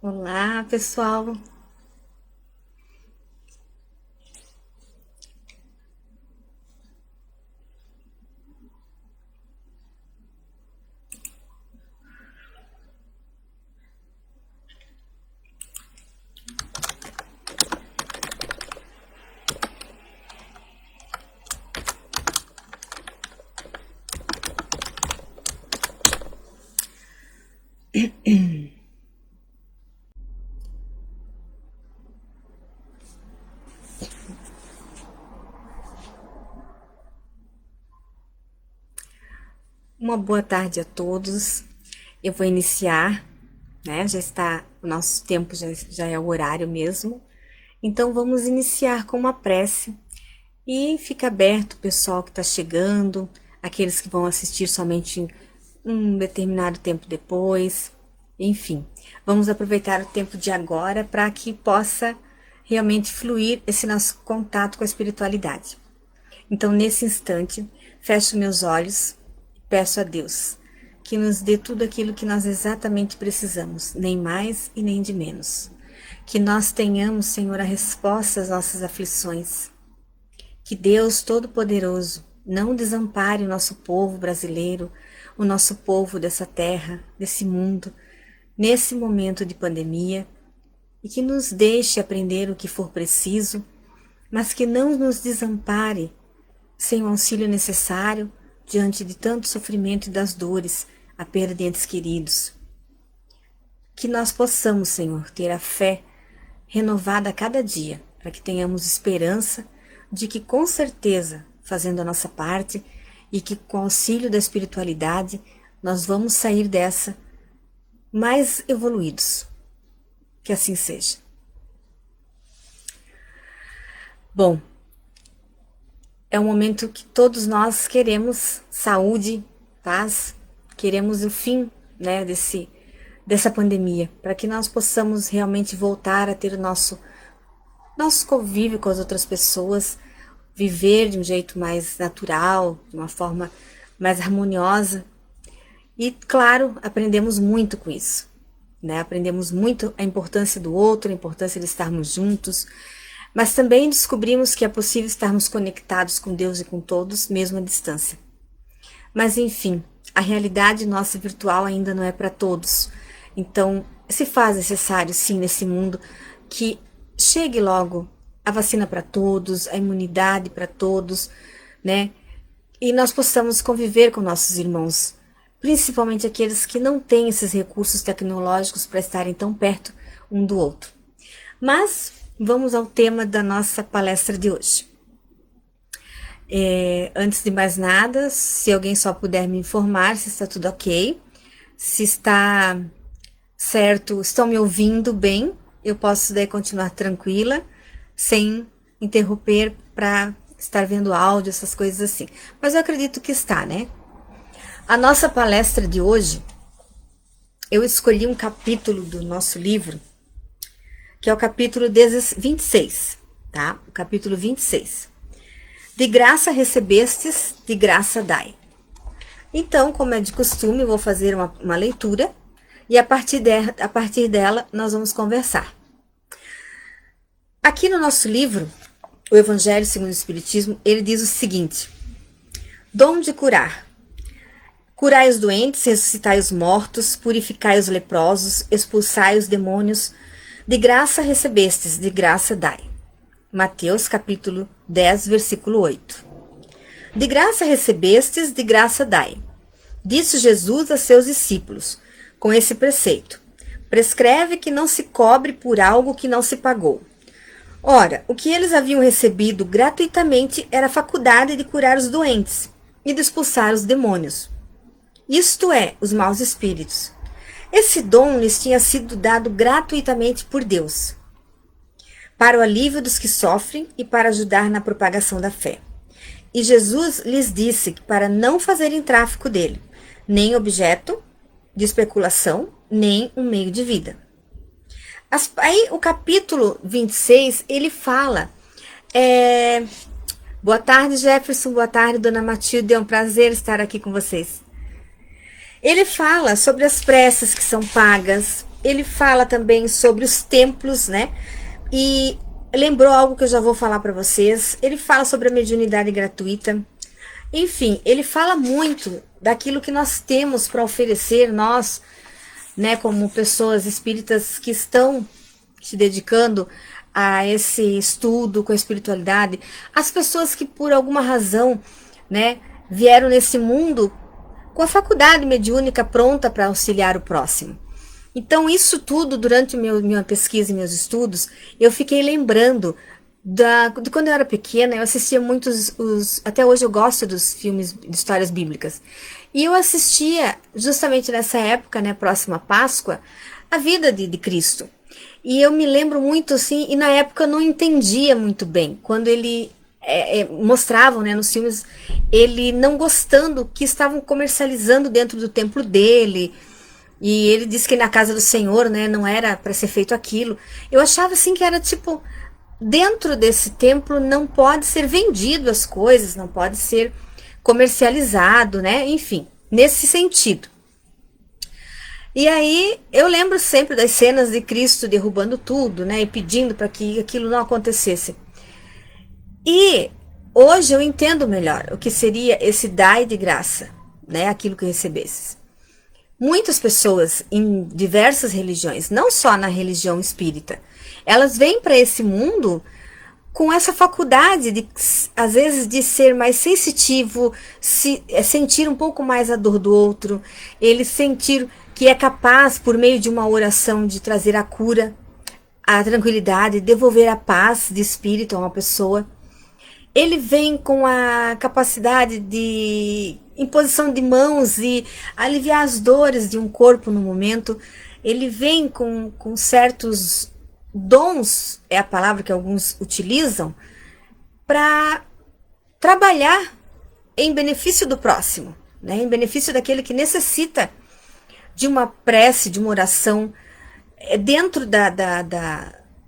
Olá, pessoal. Uma boa tarde a todos. Eu vou iniciar, né? Já está, o nosso tempo já é o horário mesmo. Então vamos iniciar com uma prece e fica aberto o pessoal que está chegando, aqueles que vão assistir somente um determinado tempo depois. Enfim, vamos aproveitar o tempo de agora para que possa realmente fluir esse nosso contato com a espiritualidade. Então, nesse instante, fecho meus olhos e peço a Deus que nos dê tudo aquilo que nós exatamente precisamos, nem mais e nem de menos. Que nós tenhamos, Senhor, a resposta às nossas aflições. Que Deus Todo-Poderoso não desampare o nosso povo brasileiro, o nosso povo dessa terra, desse mundo, nesse momento de pandemia, e que nos deixe aprender o que for preciso, mas que não nos desampare sem o auxílio necessário diante de tanto sofrimento e das dores, a perda de entes queridos. Que nós possamos, Senhor, ter a fé renovada a cada dia, para que tenhamos esperança de que, com certeza, fazendo a nossa parte e que, com o auxílio da espiritualidade, nós vamos sair dessa mais evoluídos. Que assim seja. Bom, é um momento que todos nós queremos saúde, paz, queremos o fim, né, dessa pandemia, para que nós possamos realmente voltar a ter o nosso convívio com as outras pessoas, viver de um jeito mais natural, de uma forma mais harmoniosa. E, claro, aprendemos muito com isso, né? Aprendemos muito a importância do outro, a importância de estarmos juntos, mas também descobrimos que é possível estarmos conectados com Deus e com todos, mesmo à distância. Mas, enfim, a realidade nossa virtual ainda não é para todos. Então, se faz necessário, sim, nesse mundo, que chegue logo a vacina para todos, a imunidade para todos, né? E nós possamos conviver com nossos irmãos, principalmente aqueles que não têm esses recursos tecnológicos para estarem tão perto um do outro. Mas vamos ao tema da nossa palestra de hoje. Antes de mais nada, se alguém só puder me informar se está tudo ok, se está certo, estão me ouvindo bem, eu posso daí continuar tranquila, sem interromper para estar vendo áudio, essas coisas assim. Mas eu acredito que está, né? A nossa palestra de hoje, eu escolhi um capítulo do nosso livro, que é o capítulo 26, tá? O capítulo 26. De graça recebestes, de graça dai. Então, como é de costume, eu vou fazer uma leitura e a partir dela nós vamos conversar. Aqui no nosso livro, o Evangelho segundo o Espiritismo, ele diz o seguinte: dom de curar. Curai os doentes, ressuscitai os mortos, purificai os leprosos, expulsai os demônios. De graça recebestes, de graça dai. Mateus capítulo 10, versículo 8. De graça recebestes, de graça dai. Disse Jesus a seus discípulos, com esse preceito: prescreve que não se cobre por algo que não se pagou. Ora, o que eles haviam recebido gratuitamente era a faculdade de curar os doentes e de expulsar os demônios, isto é, os maus espíritos. Esse dom lhes tinha sido dado gratuitamente por Deus, para o alívio dos que sofrem e para ajudar na propagação da fé. E Jesus lhes disse que para não fazerem tráfico dele, nem objeto de especulação, nem um meio de vida. Aí o capítulo 26, ele fala... Boa tarde, Jefferson, boa tarde, dona Matilde, é um prazer estar aqui com vocês. Ele fala sobre as preces que são pagas, ele fala também sobre os templos, né? E lembrou algo que eu já vou falar para vocês. Ele fala sobre a mediunidade gratuita. Enfim, ele fala muito daquilo que nós temos para oferecer, nós, né, como pessoas espíritas que estão se dedicando a esse estudo com a espiritualidade, as pessoas que por alguma razão, né, vieram nesse mundo com a faculdade mediúnica pronta para auxiliar o próximo. Então, isso tudo, durante minha pesquisa e meus estudos, eu fiquei lembrando de quando eu era pequena. Eu assistia muitos, até hoje eu gosto dos filmes de histórias bíblicas, e eu assistia justamente nessa época, né, próxima à Páscoa, a vida de Cristo. E eu me lembro muito assim, e na época eu não entendia muito bem, quando ele mostravam, né, nos filmes, ele não gostando que estavam comercializando dentro do templo dele, e ele disse que na casa do Senhor, né, não era para ser feito aquilo. Eu achava assim que era tipo, dentro desse templo não pode ser vendido as coisas, não pode ser comercializado, né, enfim, nesse sentido. E aí eu lembro sempre das cenas de Cristo derrubando tudo, né, e pedindo para que aquilo não acontecesse. E hoje eu entendo melhor o que seria esse dai de graça, né, aquilo que recebesses. Muitas pessoas em diversas religiões, não só na religião espírita, elas vêm para esse mundo com essa faculdade de, às vezes, de ser mais sensitivo, sentir um pouco mais a dor do outro, ele sentir que é capaz, por meio de uma oração, de trazer a cura, a tranquilidade, devolver a paz de espírito a uma pessoa. Ele vem com a capacidade de imposição de mãos e aliviar as dores de um corpo no momento. Ele vem com certos dons, é a palavra que alguns utilizam, para trabalhar em benefício do próximo, né? Em benefício daquele que necessita de uma prece, de uma oração. Dentro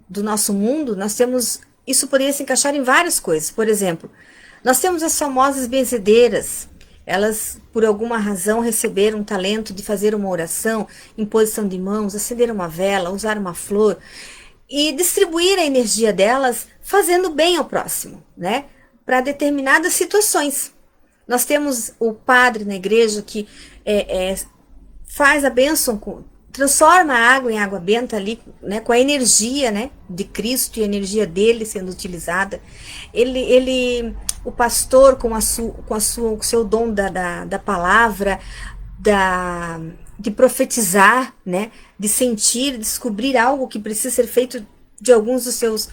do nosso mundo, nós temos, isso poderia se encaixar em várias coisas. Por exemplo, nós temos as famosas benzedeiras. Elas, por alguma razão, receberam o talento de fazer uma oração, imposição de mãos, acender uma vela, usar uma flor e distribuir a energia delas fazendo bem ao próximo, né? Para determinadas situações. Nós temos o padre na igreja que faz a bênção, transforma a água em água benta ali, né, com a energia, né, de Cristo e a energia dele sendo utilizada. O pastor com o seu dom da palavra, de profetizar, né, de sentir, descobrir algo que precisa ser feito de alguns dos seus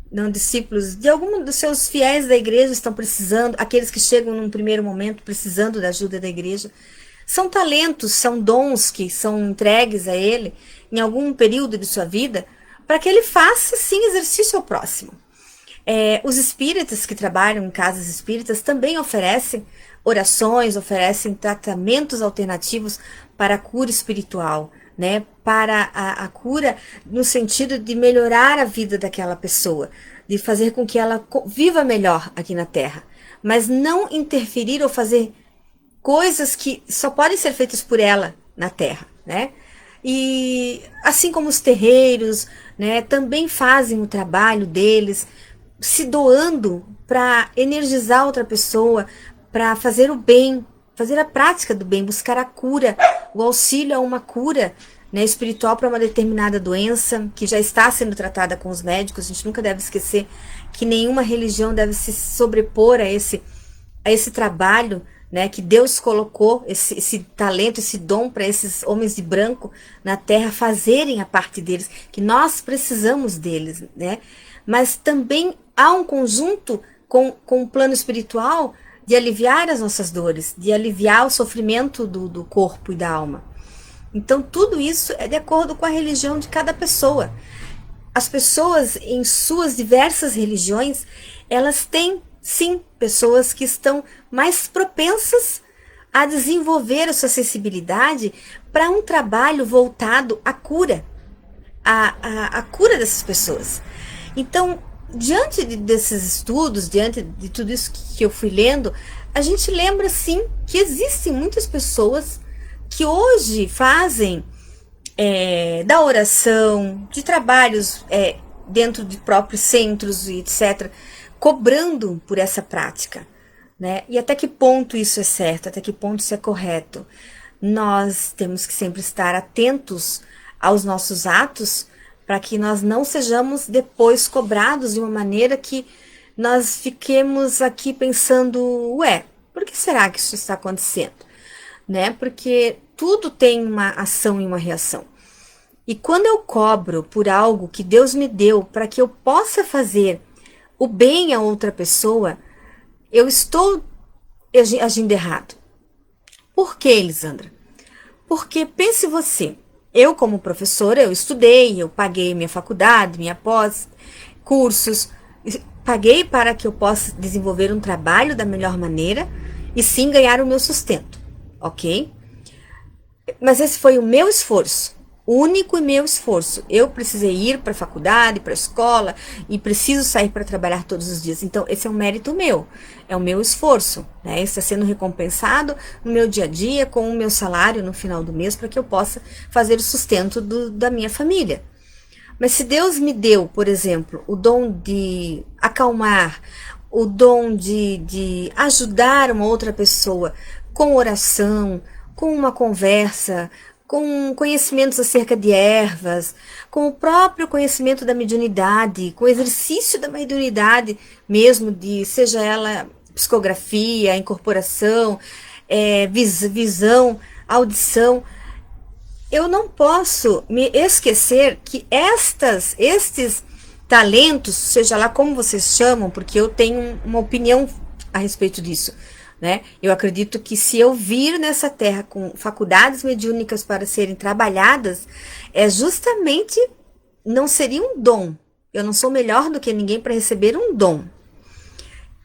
não discípulos, de alguns dos seus fiéis da igreja estão precisando, aqueles que chegam num primeiro momento precisando da ajuda da igreja. São talentos, são dons que são entregues a ele em algum período de sua vida para que ele faça, sim, exercício ao próximo. Os espíritas que trabalham em casas espíritas também oferecem orações, oferecem tratamentos alternativos para a cura espiritual, né? Para a cura no sentido de melhorar a vida daquela pessoa, de fazer com que ela viva melhor aqui na Terra, mas não interferir ou fazer coisas que só podem ser feitas por ela na Terra, né? E assim como os terreiros, né, também fazem o trabalho deles, se doando para energizar outra pessoa, para fazer o bem, fazer a prática do bem, buscar a cura, o auxílio a uma cura, né, espiritual para uma determinada doença que já está sendo tratada com os médicos. A gente nunca deve esquecer que nenhuma religião deve se sobrepor a esse trabalho, né, que Deus colocou esse talento, esse dom para esses homens de branco na Terra fazerem a parte deles, que nós precisamos deles, né? Mas também há um conjunto com o plano espiritual de aliviar as nossas dores, de aliviar o sofrimento do corpo e da alma. Então tudo isso é de acordo com a religião de cada pessoa. As pessoas em suas diversas religiões, elas têm sim, pessoas que estão mais propensas a desenvolver a sua sensibilidade para um trabalho voltado à cura, à cura dessas pessoas. Então, diante desses estudos, diante de tudo isso que eu fui lendo, a gente lembra sim que existem muitas pessoas que hoje fazem da oração, de trabalhos dentro de próprios centros e etc., cobrando por essa prática, né? E até que ponto isso é certo, até que ponto isso é correto? Nós temos que sempre estar atentos aos nossos atos para que nós não sejamos depois cobrados de uma maneira que nós fiquemos aqui pensando, por que será que isso está acontecendo? Né? Porque tudo tem uma ação e uma reação. E quando eu cobro por algo que Deus me deu para que eu possa fazer o bem a outra pessoa, eu estou agindo errado. Por que, Elisandra? Porque pense você, eu como professora, eu estudei, eu paguei minha faculdade, minha pós, cursos, paguei para que eu possa desenvolver um trabalho da melhor maneira e sim ganhar o meu sustento, ok? Mas esse foi o meu esforço. Único e meu esforço. Eu precisei ir para a faculdade, para a escola e preciso sair para trabalhar todos os dias. Então, esse é um mérito meu, é o meu esforço, né? Está sendo recompensado no meu dia a dia com o meu salário no final do mês para que eu possa fazer o sustento da minha família. Mas se Deus me deu, por exemplo, o dom de acalmar, o dom de ajudar uma outra pessoa com oração, com uma conversa, com conhecimentos acerca de ervas, com o próprio conhecimento da mediunidade, com o exercício da mediunidade mesmo, de seja ela psicografia, incorporação, visão, audição. Eu não posso me esquecer que estes talentos, seja lá como vocês chamam, porque eu tenho uma opinião a respeito disso, né? Eu acredito que se eu vir nessa terra com faculdades mediúnicas para serem trabalhadas, justamente não seria um dom. Eu não sou melhor do que ninguém para receber um dom.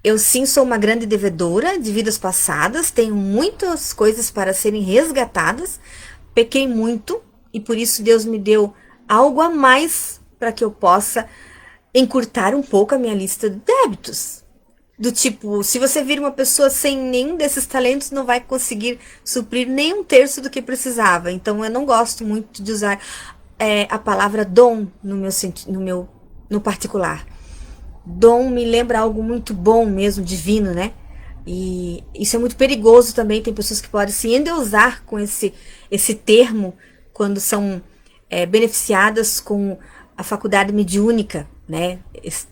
Eu sim sou uma grande devedora de vidas passadas, tenho muitas coisas para serem resgatadas, pequei muito e por isso Deus me deu algo a mais para que eu possa encurtar um pouco a minha lista de débitos. Do tipo, se você vir uma pessoa sem nenhum desses talentos, não vai conseguir suprir nem um terço do que precisava. Então, eu não gosto muito de usar a palavra dom no particular. Dom me lembra algo muito bom mesmo, divino, né? E isso é muito perigoso também. Tem pessoas que podem se endeusar com esse termo quando são beneficiadas com a faculdade mediúnica, né?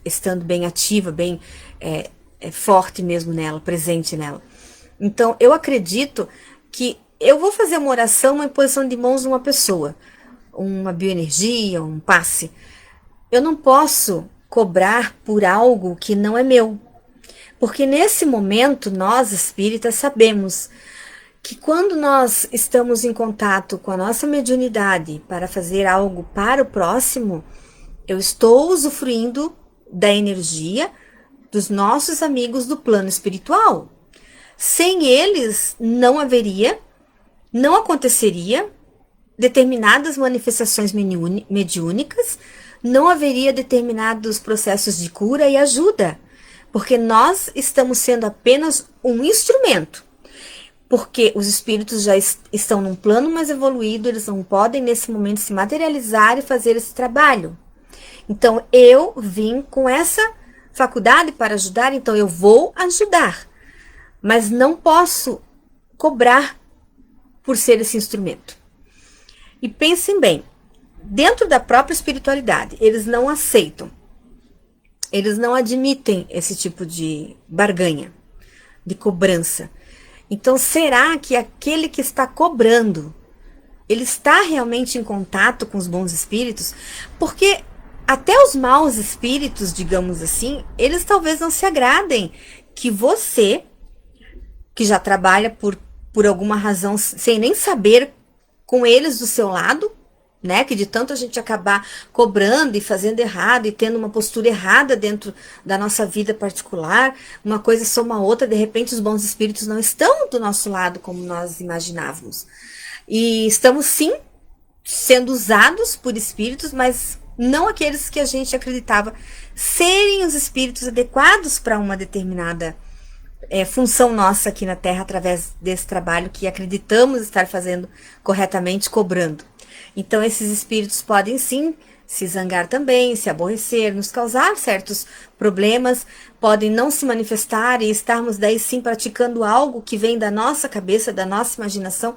Estando bem ativa, bem forte mesmo nela, presente nela. Então, eu acredito que eu vou fazer uma oração, uma imposição de mãos numa pessoa, uma bioenergia, um passe. Eu não posso cobrar por algo que não é meu. Porque nesse momento, nós espíritas sabemos que quando nós estamos em contato com a nossa mediunidade para fazer algo para o próximo, eu estou usufruindo da energia dos nossos amigos do plano espiritual. Sem eles, não aconteceria determinadas manifestações mediúnicas, não haveria determinados processos de cura e ajuda, porque nós estamos sendo apenas um instrumento. Porque os espíritos já estão num plano mais evoluído, eles não podem nesse momento se materializar e fazer esse trabalho. Então, eu vim com essa faculdade para ajudar, então eu vou ajudar, mas não posso cobrar por ser esse instrumento. E pensem bem, dentro da própria espiritualidade, eles não aceitam, eles não admitem esse tipo de barganha, de cobrança. Então, será que aquele que está cobrando, ele está realmente em contato com os bons espíritos? Porque até os maus espíritos, digamos assim, eles talvez não se agradem que você, que já trabalha por alguma razão, sem nem saber, com eles do seu lado, né? Que de tanto a gente acabar cobrando e fazendo errado e tendo uma postura errada dentro da nossa vida particular, uma coisa soma a outra, de repente os bons espíritos não estão do nosso lado como nós imaginávamos. E estamos sim sendo usados por espíritos, mas não aqueles que a gente acreditava serem os espíritos adequados para uma determinada função nossa aqui na Terra, através desse trabalho que acreditamos estar fazendo corretamente, cobrando. Então, esses espíritos podem sim se zangar também, se aborrecer, nos causar certos problemas, podem não se manifestar e estarmos daí sim praticando algo que vem da nossa cabeça, da nossa imaginação,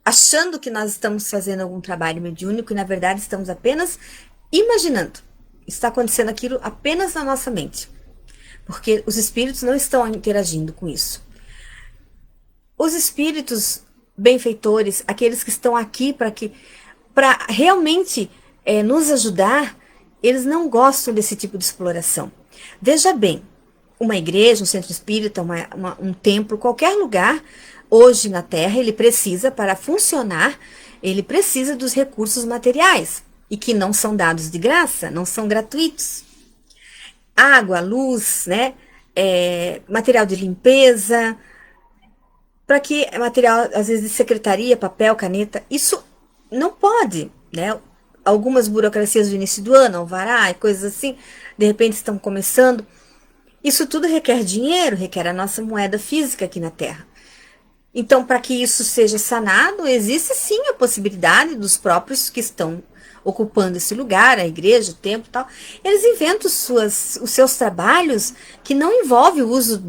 achando que nós estamos fazendo algum trabalho mediúnico e na verdade estamos apenas imaginando. Está acontecendo aquilo apenas na nossa mente, porque os espíritos não estão interagindo com isso. Os espíritos benfeitores, aqueles que estão aqui para realmente nos ajudar, eles não gostam desse tipo de exploração. Veja bem, uma igreja, um centro espírita, um templo, qualquer lugar, hoje na Terra, ele precisa, para funcionar, ele precisa dos recursos materiais, e que não são dados de graça, não são gratuitos. Água, luz, né? Material de limpeza, para que material, às vezes, de secretaria, papel, caneta, isso não pode, né? Algumas burocracias do início do ano, alvará e coisas assim, de repente estão começando. Isso tudo requer dinheiro, requer a nossa moeda física aqui na Terra. Então, para que isso seja sanado, existe sim a possibilidade dos próprios que estão ocupando esse lugar, a igreja, o templo e tal, eles inventam os seus trabalhos que não envolvem o uso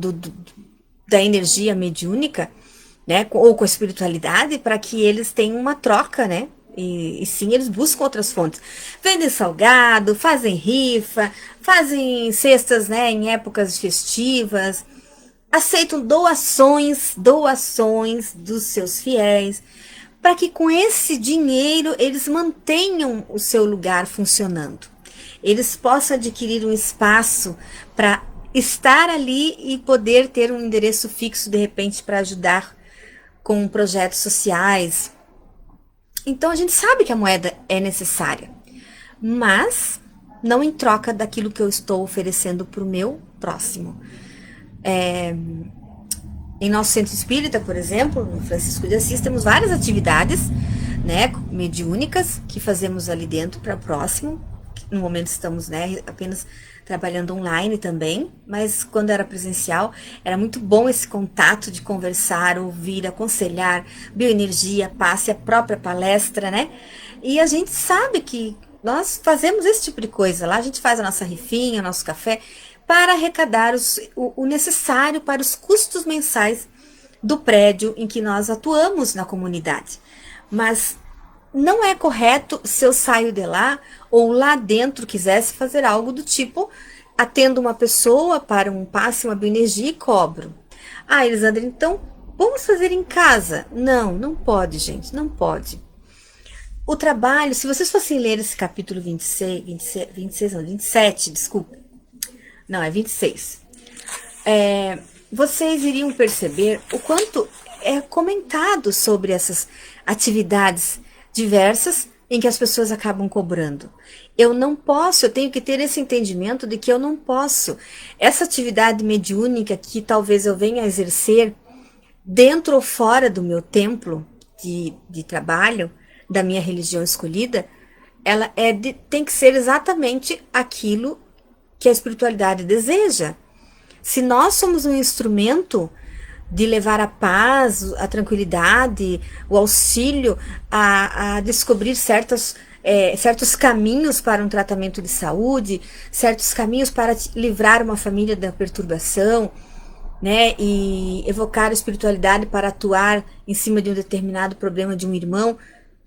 da energia mediúnica, né, ou com a espiritualidade, para que eles tenham uma troca, né? E sim, eles buscam outras fontes. Vendem salgado, fazem rifa, fazem cestas, né, em épocas festivas, aceitam doações dos seus fiéis, para que com esse dinheiro eles mantenham o seu lugar funcionando. Eles possam adquirir um espaço para estar ali e poder ter um endereço fixo, de repente, para ajudar com projetos sociais. Então a gente sabe que a moeda é necessária, mas não em troca daquilo que eu estou oferecendo para o meu próximo. Em nosso centro espírita, por exemplo, no Francisco de Assis, temos várias atividades, né, mediúnicas que fazemos ali dentro para o próximo. No momento estamos, né, apenas trabalhando online também, mas quando era presencial era muito bom esse contato de conversar, ouvir, aconselhar, bioenergia, passe, a própria palestra, né? E a gente sabe que nós fazemos esse tipo de coisa lá, a gente faz a nossa rifinha, nosso café, para arrecadar o necessário para os custos mensais do prédio em que nós atuamos na comunidade. Mas não é correto se eu saio de lá ou lá dentro quisesse fazer algo do tipo, atendo uma pessoa para um passe, uma bioenergia e cobro. Ah, Elisandra, então vamos fazer em casa. Não, não pode, gente, não pode. O trabalho, se vocês fossem ler esse capítulo 27, desculpa. Não, é 26. Vocês iriam perceber o quanto é comentado sobre essas atividades diversas em que as pessoas acabam cobrando. Eu não posso, eu tenho que ter esse entendimento de que eu não posso. Essa atividade mediúnica que talvez eu venha a exercer dentro ou fora do meu templo de trabalho, da minha religião escolhida, ela tem que ser exatamente aquilo que a espiritualidade deseja. Se nós somos um instrumento de levar a paz, a tranquilidade, o auxílio a descobrir certos caminhos para um tratamento de saúde, certos caminhos para livrar uma família da perturbação, né, e evocar a espiritualidade para atuar em cima de um determinado problema de um irmão,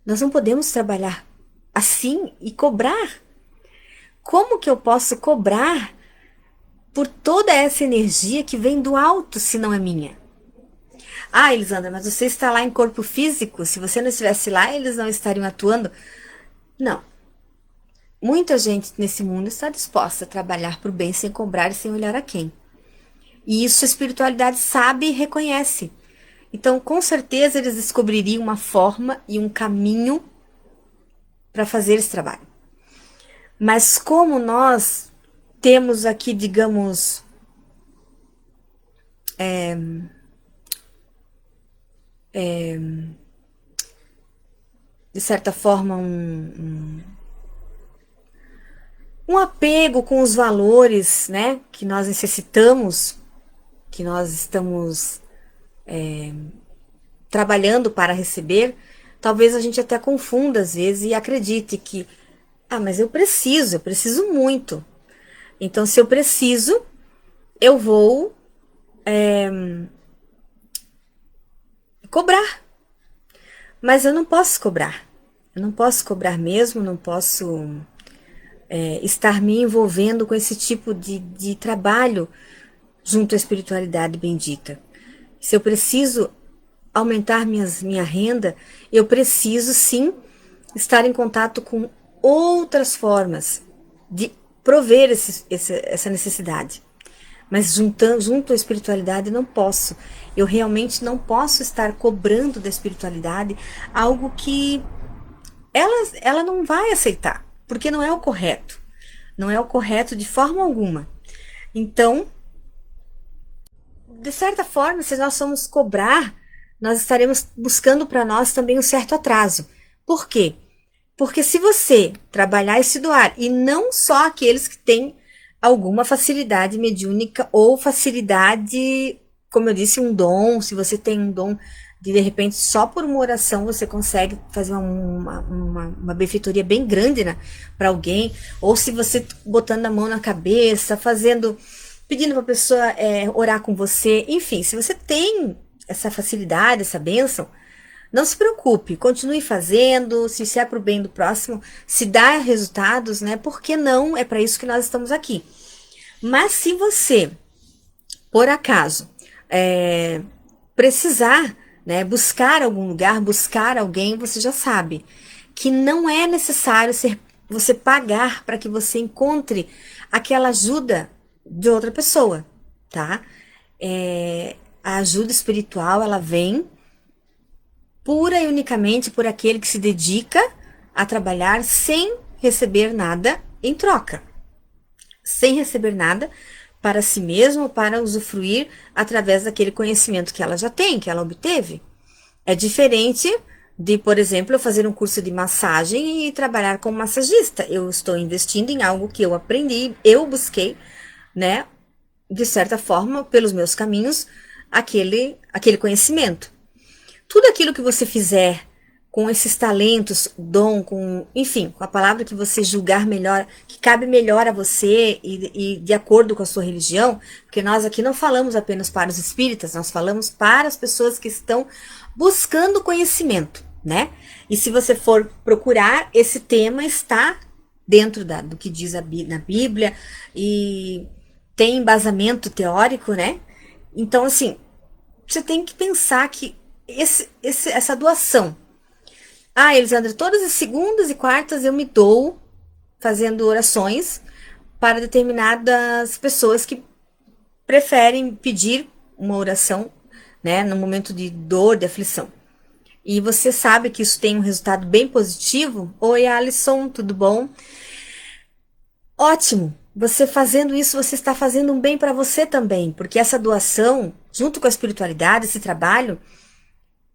nós não podemos trabalhar assim e cobrar. Como que eu posso cobrar por toda essa energia que vem do alto, se não é minha? Ah, Elisandra, mas você está lá em corpo físico, se você não estivesse lá, eles não estariam atuando? Não. Muita gente nesse mundo está disposta a trabalhar por bem sem cobrar e sem olhar a quem. E isso a espiritualidade sabe e reconhece. Então, com certeza, eles descobririam uma forma e um caminho para fazer esse trabalho. Mas como nós temos aqui, digamos, de certa forma, um apego com os valores, né, que nós necessitamos, que nós estamos trabalhando para receber, talvez a gente até confunda às vezes e acredite que, mas eu preciso muito. Então, se eu preciso, eu vou cobrar. Mas eu não posso cobrar. Eu não posso cobrar mesmo, não posso estar me envolvendo com esse tipo de trabalho junto à espiritualidade bendita. Se eu preciso aumentar minha renda, eu preciso sim estar em contato com outras formas de prover essa necessidade. Mas junto à espiritualidade não posso. Eu realmente não posso estar cobrando da espiritualidade algo que ela não vai aceitar, porque não é o correto. Não é o correto de forma alguma. Então, de certa forma, se nós formos cobrar, nós estaremos buscando para nós também um certo atraso. Por quê? Porque se você trabalhar e se doar, e não só aqueles que têm alguma facilidade mediúnica ou facilidade, como eu disse, um dom, se você tem um dom de repente só por uma oração você consegue fazer uma benfeitoria bem grande, né, para alguém, ou se você botando a mão na cabeça, pedindo para a pessoa orar com você, enfim, se você tem essa facilidade, essa bênção, não se preocupe, continue fazendo, se é para o bem do próximo, se dá resultados, né? Por que não? É para isso que nós estamos aqui. Mas se você, por acaso, precisar, né, buscar algum lugar, buscar alguém, você já sabe que não é necessário você pagar para que você encontre aquela ajuda de outra pessoa, tá? A ajuda espiritual, ela vem pura e unicamente por aquele que se dedica a trabalhar sem receber nada em troca. Sem receber nada para si mesmo, para usufruir através daquele conhecimento que ela já tem, que ela obteve. É diferente de, por exemplo, eu fazer um curso de massagem e trabalhar como massagista. Eu estou investindo em algo que eu aprendi, eu busquei, né, de certa forma, pelos meus caminhos, aquele conhecimento. Tudo aquilo que você fizer com esses talentos, dom, enfim, com a palavra que você julgar melhor, que cabe melhor a você e de acordo com a sua religião, porque nós aqui não falamos apenas para os espíritas, nós falamos para as pessoas que estão buscando conhecimento, né? E se você for procurar, esse tema está dentro do que diz na Bíblia e tem embasamento teórico, né? Então, assim, você tem que pensar que essa doação. Elisandra, todas as segundas e quartas eu me dou fazendo orações para determinadas pessoas que preferem pedir uma oração, né, no momento de dor, de aflição. E você sabe que isso tem um resultado bem positivo? Oi, Alisson, tudo bom? Ótimo! Você fazendo isso, você está fazendo um bem para você também, porque essa doação, junto com a espiritualidade, esse trabalho,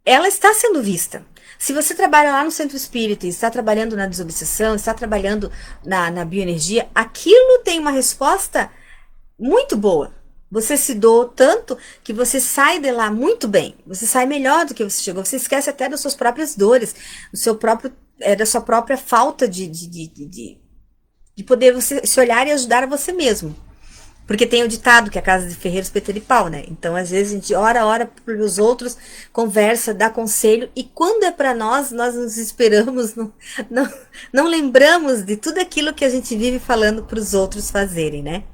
ela está sendo vista. Se você trabalha lá no centro espírita, está trabalhando na desobsessão, está trabalhando na bioenergia, aquilo tem uma resposta muito boa. Você se doou tanto que você sai de lá muito bem. Você sai melhor do que você chegou. Você esquece até das suas próprias dores, da sua própria falta de poder você se olhar e ajudar a você mesmo. Porque tem o ditado que é a casa de ferreiro, espeteiro e pau, né? Então, às vezes, a gente ora para os outros, conversa, dá conselho, e quando é para nós nos esperamos, não lembramos de tudo aquilo que a gente vive falando para os outros fazerem, né?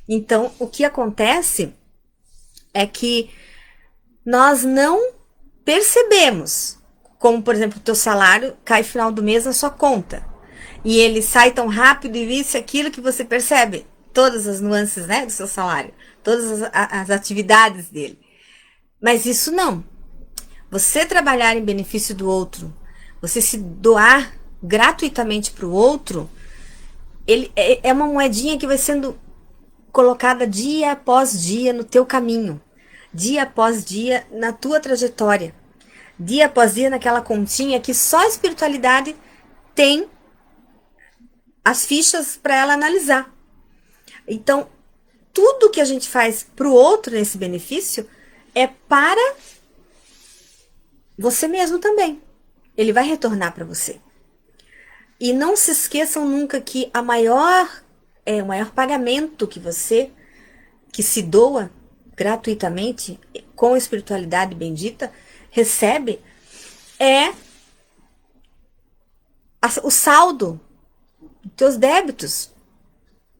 Então, o que acontece é que nós não percebemos, como, por exemplo, o teu salário cai no final do mês na sua conta, e ele sai tão rápido e isso e aquilo que você percebe todas as nuances, né, do seu salário, todas as atividades dele. Mas isso não. Você trabalhar em benefício do outro, você se doar gratuitamente para o outro, ele é uma moedinha que vai sendo colocada dia após dia no teu caminho, dia após dia na tua trajetória, dia após dia naquela continha que só a espiritualidade tem as fichas para ela analisar. Então, tudo que a gente faz para o outro nesse benefício é para você mesmo também. Ele vai retornar para você. E não se esqueçam nunca que o maior pagamento que se doa gratuitamente, com espiritualidade bendita, recebe, é o saldo dos teus débitos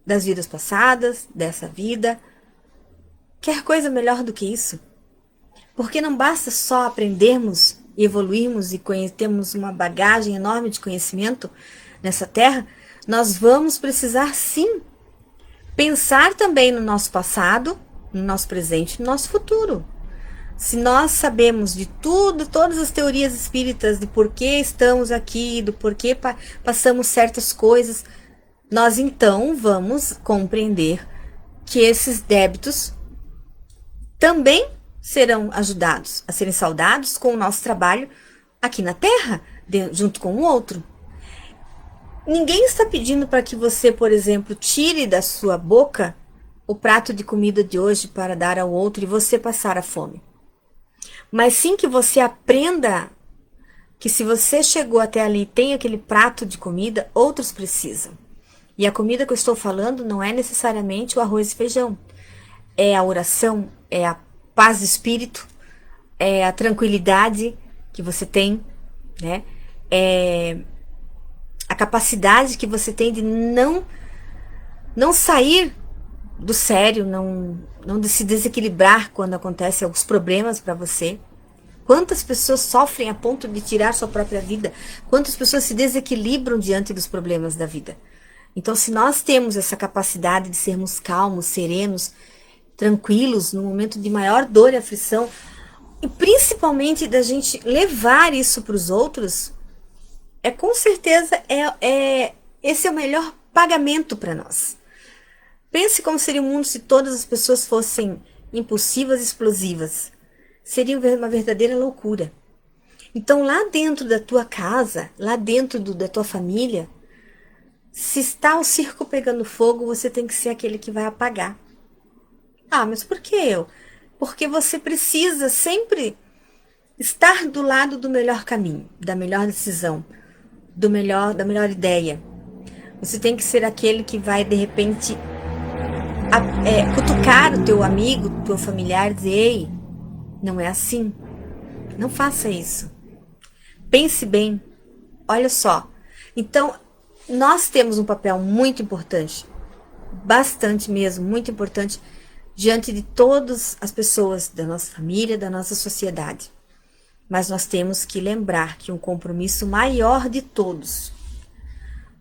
das vidas passadas, dessa vida. Quer coisa melhor do que isso? Porque não basta só aprendermos, evoluirmos e termos uma bagagem enorme de conhecimento nessa terra, nós vamos precisar sim pensar também no nosso passado, no nosso presente e no nosso futuro. Se nós sabemos de tudo, todas as teorias espíritas, de por que estamos aqui, do porquê passamos certas coisas, nós então vamos compreender que esses débitos também serão ajudados a serem saldados com o nosso trabalho aqui na Terra, junto com o outro. Ninguém está pedindo para que você, por exemplo, tire da sua boca o prato de comida de hoje para dar ao outro e você passar a fome. Mas sim que você aprenda que se você chegou até ali e tem aquele prato de comida, outros precisam. E a comida que eu estou falando não é necessariamente o arroz e feijão. É a oração, é a paz de espírito, é a tranquilidade que você tem, né? É a capacidade que você tem de não sair do sério, não de se desequilibrar quando acontecem alguns problemas para você. Quantas pessoas sofrem a ponto de tirar sua própria vida? Quantas pessoas se desequilibram diante dos problemas da vida? Então, se nós temos essa capacidade de sermos calmos, serenos, tranquilos no momento de maior dor e aflição, e principalmente da gente levar isso para os outros, com certeza esse é o melhor pagamento para nós. Pense como seria o mundo se todas as pessoas fossem impulsivas e explosivas. Seria uma verdadeira loucura. Então, lá dentro da tua casa, lá dentro da tua família, se está o circo pegando fogo, você tem que ser aquele que vai apagar. Ah, mas por que eu? Porque você precisa sempre estar do lado do melhor caminho, da melhor decisão, da melhor ideia. Você tem que ser aquele que vai, de repente, cutucar o teu amigo, o teu familiar, dizer: ei, não é assim. Não faça isso. Pense bem. Olha só. Então, nós temos um papel muito importante, bastante mesmo, muito importante, diante de todas as pessoas da nossa família, da nossa sociedade. Mas nós temos que lembrar que um compromisso maior de todos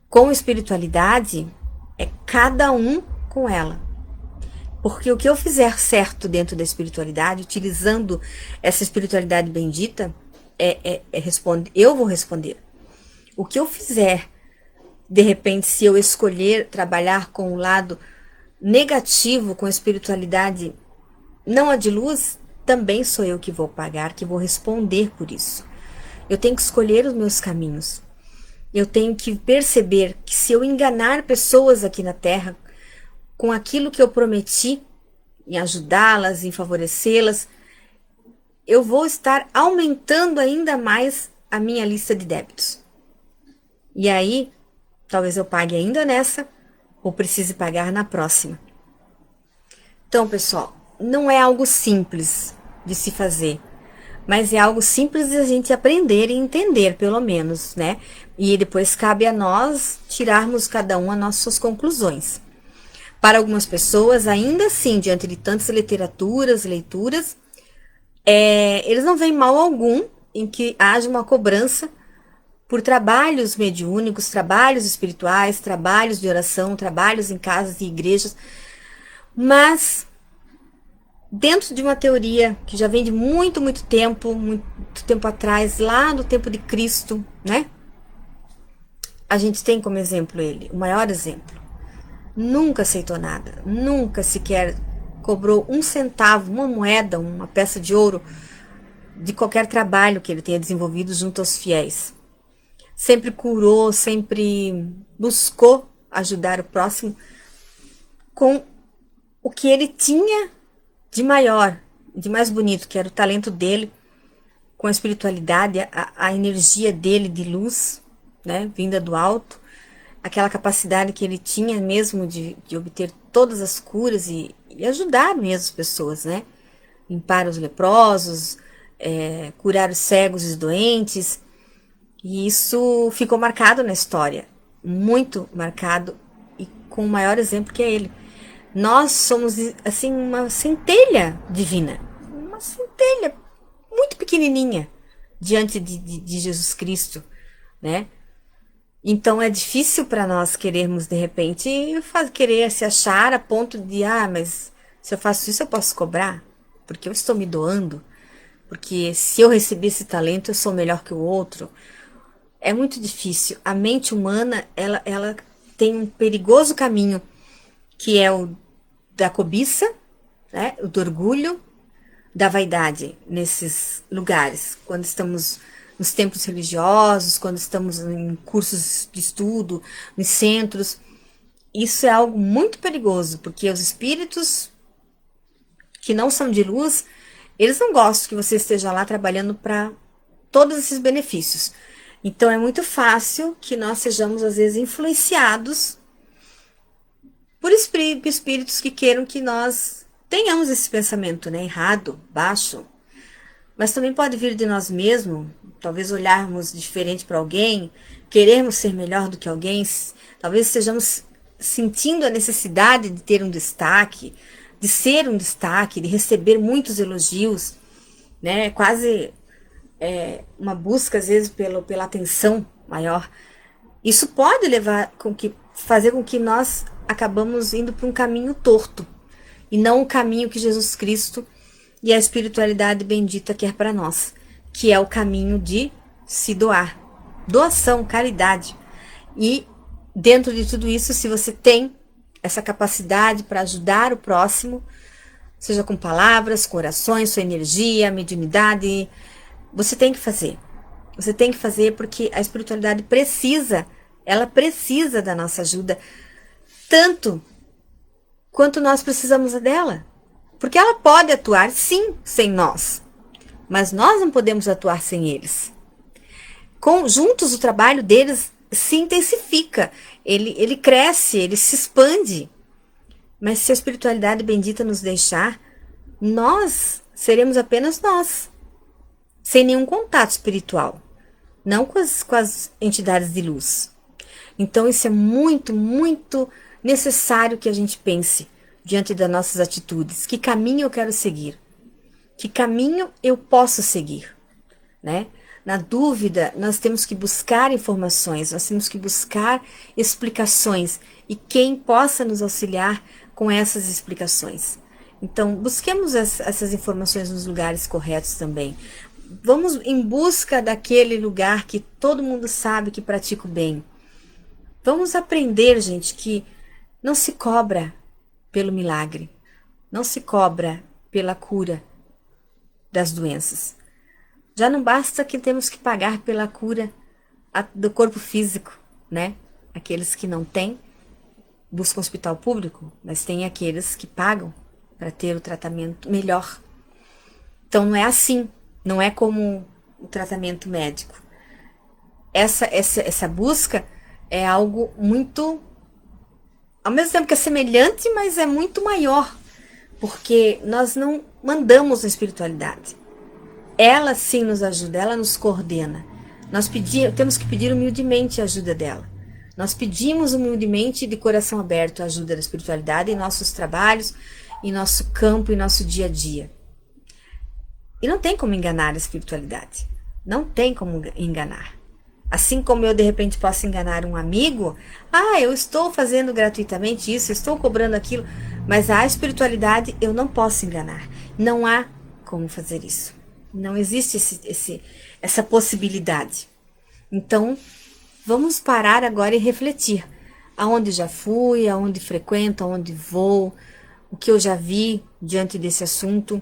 com espiritualidade é cada um com ela. Porque o que eu fizer certo dentro da espiritualidade, utilizando essa espiritualidade bendita, eu vou responder. O que eu fizer, de repente, se eu escolher trabalhar com o lado negativo, com a espiritualidade não a de luz, também sou eu que vou pagar, que vou responder por isso. Eu tenho que escolher os meus caminhos. Eu tenho que perceber que se eu enganar pessoas aqui na Terra com aquilo que eu prometi, em ajudá-las, em favorecê-las, eu vou estar aumentando ainda mais a minha lista de débitos. E aí, talvez eu pague ainda nessa, ou precise pagar na próxima. Então, pessoal, não é algo simples de se fazer, mas é algo simples de a gente aprender e entender, pelo menos, né? E depois cabe a nós tirarmos cada um as nossas conclusões. Para algumas pessoas, ainda assim, diante de tantas leituras, eles não veem mal algum em que haja uma cobrança por trabalhos mediúnicos, trabalhos espirituais, trabalhos de oração, trabalhos em casas e igrejas, mas dentro de uma teoria que já vem de muito tempo atrás, lá no tempo de Cristo, né? A gente tem como exemplo ele, o maior exemplo. Nunca aceitou nada, nunca sequer cobrou um centavo, uma moeda, uma peça de ouro de qualquer trabalho que ele tenha desenvolvido junto aos fiéis. Sempre curou, sempre buscou ajudar o próximo com o que ele tinha de maior, de mais bonito, que era o talento dele, com a espiritualidade, a energia dele de luz, né, vinda do alto, aquela capacidade que ele tinha mesmo de obter todas as curas e ajudar mesmo as pessoas, né, limpar os leprosos, curar os cegos e os doentes. E isso ficou marcado na história, muito marcado, e com o maior exemplo que é ele. Nós somos, assim, uma centelha divina, uma centelha muito pequenininha diante de Jesus Cristo, né? Então é difícil para nós querermos, de repente, querer se achar a ponto de, mas se eu faço isso eu posso cobrar, porque eu estou me doando, porque se eu receber esse talento eu sou melhor que o outro. É muito difícil. A mente humana, ela tem um perigoso caminho, que é o da cobiça, né? O do orgulho, da vaidade nesses lugares. Quando estamos nos templos religiosos, quando estamos em cursos de estudo, nos centros. Isso é algo muito perigoso, porque os espíritos que não são de luz, eles não gostam que você esteja lá trabalhando para todos esses benefícios. Então é muito fácil que nós sejamos às vezes influenciados por espíritos que queiram que nós tenhamos esse pensamento, né, errado, baixo. mas também pode vir de nós mesmos, talvez olharmos diferente para alguém, querermos ser melhor do que alguém, talvez estejamos sentindo a necessidade de ter um destaque, de ser um destaque, de receber muitos elogios, né? Quase uma busca às vezes pela atenção maior. Isso pode fazer com que nós acabamos indo para um caminho torto e não o caminho que Jesus Cristo e a espiritualidade bendita quer para nós, que é o caminho de se doar, doação, caridade. E dentro de tudo isso, se você tem essa capacidade para ajudar o próximo, seja com palavras, com orações, sua energia, mediunidade, você tem que fazer. Você tem que fazer porque a espiritualidade ela precisa da nossa ajuda, tanto quanto nós precisamos dela. Porque ela pode atuar, sim, sem nós, mas nós não podemos atuar sem eles. Juntos, o trabalho deles se intensifica, ele cresce, ele se expande. Mas se a espiritualidade bendita nos deixar, nós seremos apenas nós, sem nenhum contato espiritual, não com as entidades de luz. Então isso é muito, muito necessário que a gente pense diante das nossas atitudes. Que caminho eu quero seguir? Que caminho eu posso seguir? Né? Na dúvida, nós temos que buscar informações, nós temos que buscar explicações e quem possa nos auxiliar com essas explicações. Então, busquemos essas informações nos lugares corretos também. Vamos em busca daquele lugar que todo mundo sabe que pratica o bem. Vamos aprender, gente, que não se cobra pelo milagre, não se cobra pela cura das doenças. Já não basta que temos que pagar pela cura do corpo físico, né? Aqueles que não têm buscam hospital público, mas tem aqueles que pagam para ter o tratamento melhor. Então não é assim, não é como o tratamento médico. Essa busca é algo muito, ao mesmo tempo que é semelhante, mas é muito maior, porque nós não mandamos na espiritualidade. Ela sim nos ajuda, ela nos coordena. Nós temos que pedir humildemente a ajuda dela. Nós pedimos humildemente, de coração aberto, a ajuda da espiritualidade em nossos trabalhos, em nosso campo, em nosso dia a dia. E não tem como enganar a espiritualidade. Não tem como enganar. Assim como eu, de repente, posso enganar um amigo, eu estou fazendo gratuitamente isso, estou cobrando aquilo, mas a espiritualidade eu não posso enganar. Não há como fazer isso. Não existe essa possibilidade. Então, vamos parar agora e refletir. Aonde já fui, aonde frequento, aonde vou, o que eu já vi diante desse assunto.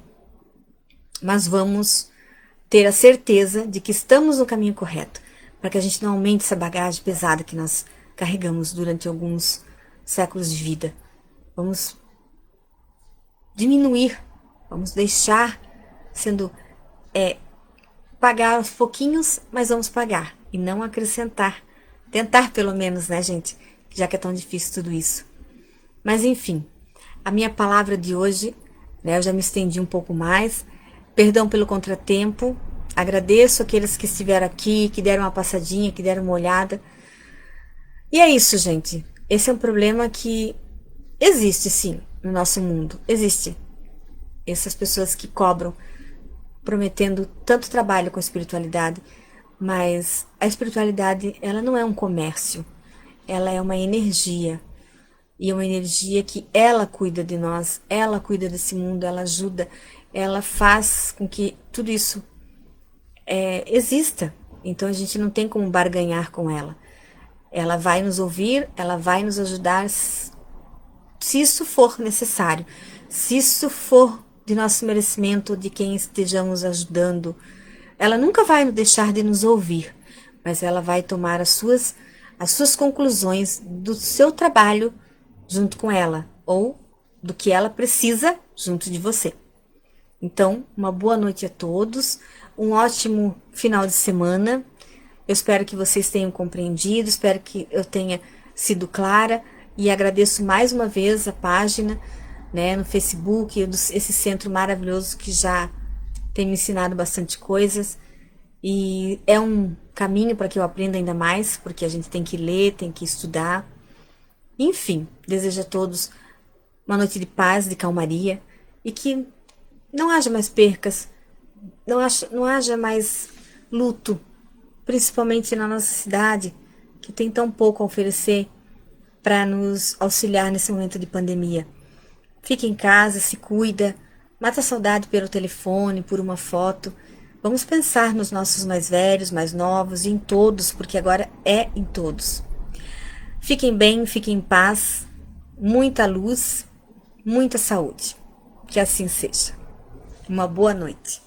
Mas vamos ter a certeza de que estamos no caminho correto, para que a gente não aumente essa bagagem pesada que nós carregamos durante alguns séculos de vida. Vamos diminuir, vamos deixar sendo pagar aos pouquinhos, mas vamos pagar e não acrescentar. Tentar pelo menos, né, gente? Já que é tão difícil tudo isso. Mas enfim, a minha palavra de hoje, né, eu já me estendi um pouco mais. Perdão pelo contratempo. Agradeço aqueles que estiveram aqui, que deram uma passadinha, que deram uma olhada. E é isso, gente. Esse é um problema que existe, sim, no nosso mundo. Existe. Essas pessoas que cobram, prometendo tanto trabalho com a espiritualidade, mas a espiritualidade, ela não é um comércio. Ela é uma energia. E é uma energia que ela cuida de nós, ela cuida desse mundo, ela ajuda, ela faz com que tudo isso exista. Então a gente não tem como barganhar com ela. Ela vai nos ouvir, ela vai nos ajudar se isso for necessário, se isso for de nosso merecimento, de quem estejamos ajudando. Ela nunca vai deixar de nos ouvir, mas ela vai tomar as suas conclusões do seu trabalho junto com ela, ou do que ela precisa junto de você. Então, uma boa noite a todos, um ótimo final de semana. Eu espero que vocês tenham compreendido, espero que eu tenha sido clara e agradeço mais uma vez a página, né, no Facebook, esse centro maravilhoso que já tem me ensinado bastante coisas e é um caminho para que eu aprenda ainda mais, porque a gente tem que ler, tem que estudar. Enfim, desejo a todos uma noite de paz, de calmaria e que não haja mais percas, não haja mais luto, principalmente na nossa cidade, que tem tão pouco a oferecer para nos auxiliar nesse momento de pandemia. Fique em casa, se cuida, mata a saudade pelo telefone, por uma foto. Vamos pensar nos nossos mais velhos, mais novos e em todos, porque agora é em todos. Fiquem bem, fiquem em paz, muita luz, muita saúde. Que assim seja. Uma boa noite.